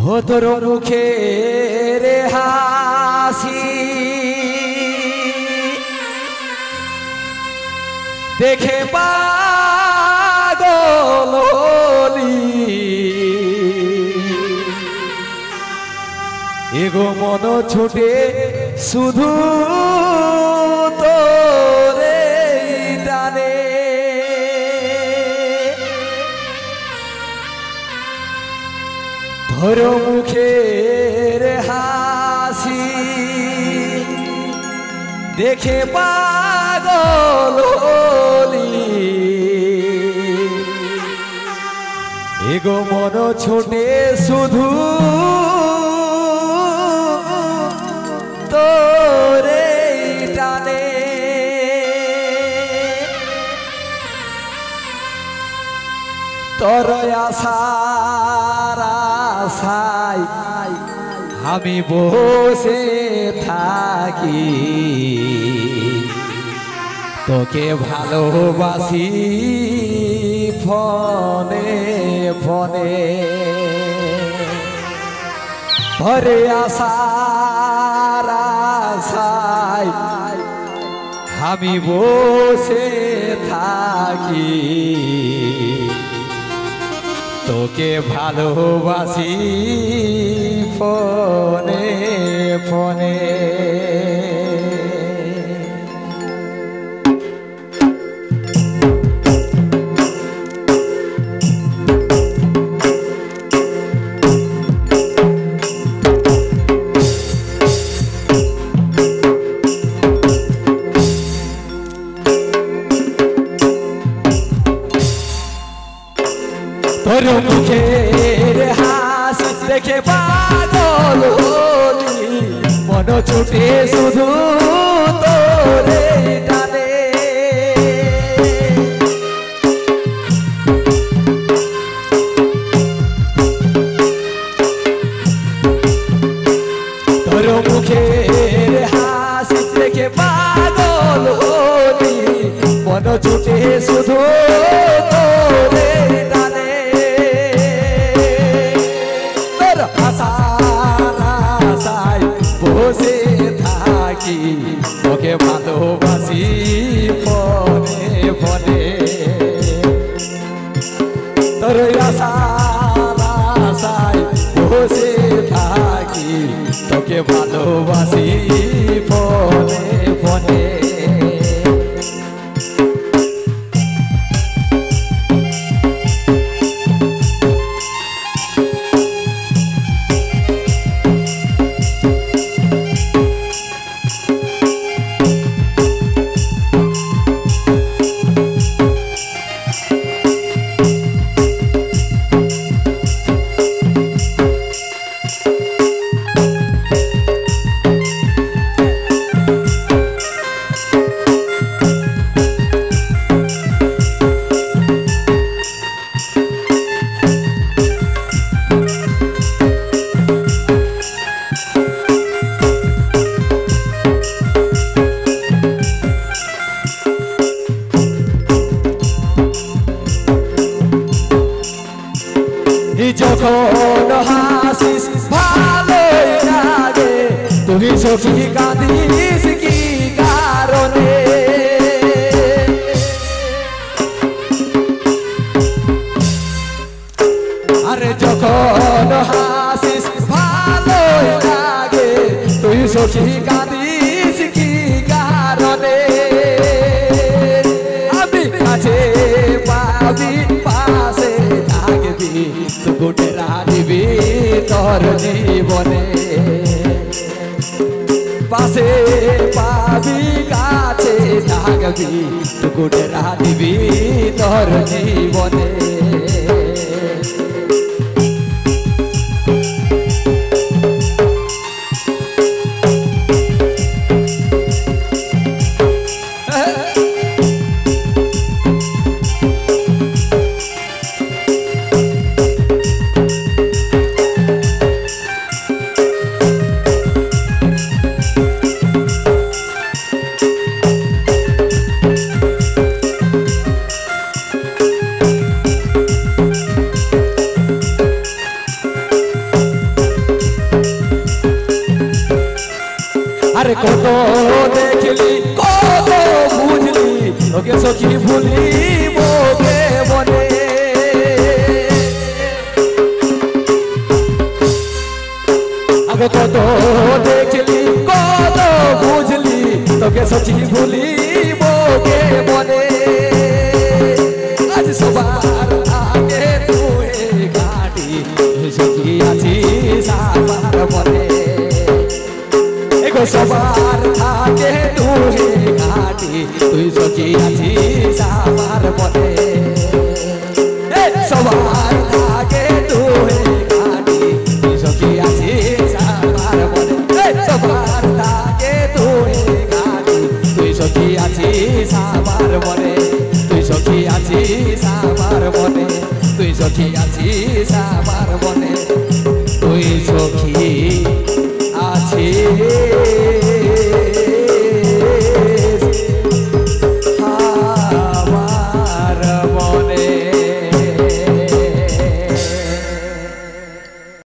हो तोर मुखेर हासि देखे पागल हली एगो मन छुटे शुधु तोरे टाने तोर मुखेर हासि देखे पागल हली एगो मन छोटे शुधु तोरे टाने तोर आशार आशाय आमी बसे थाकी तोके भालोबासी फने फने भरे आशार आशाय आमी बसे थाकी तोके भालोबासी फने फने तोर मुखेर हासि देखे पागल हली मन छुटे शुधु तोरे टाने तोर मुखेर हासि देखे पागल हली मन छुटे शुधु तोरे बसे थाकी तोके भालोबासी फने फने तोर आशार आशाय बसे थाकी तोके भालोबासी फने फने যখন হাসিস ভালোই লাগে তুমি সখী কাঁদিস কি কারণে আরে যখন হাসিস ভালোই লাগে তুই সখী কাঁদিস কি কারণে আমি কাছে পাবি পাশে থাকবি তুকুটে রাখবি তোর জীবনে পাশে পাবি কাছে থাকবি তুকুটে রাখবি তোর জীবনে আরে কত দেখলি কত বুঝলি তোকে সখী ভুলি মোকে মনে আগে কত দেখলি কত বুঝলি তোকে সখী ভুলি মোকে মনে আজ সবার আগে তুই গাড়ি সখী আছিস আমার মনে সবার থাকে তুই ঘাটি তুই সখী আছিস আমার মনে সবার থাকে তুই ঘাটি তুই সখী আছিস আমার মনে সবার থাকে তুই ঘাটি তুই সখী আছিস আমার মনে তুই সখী আছিস আমার মনে তুই সখী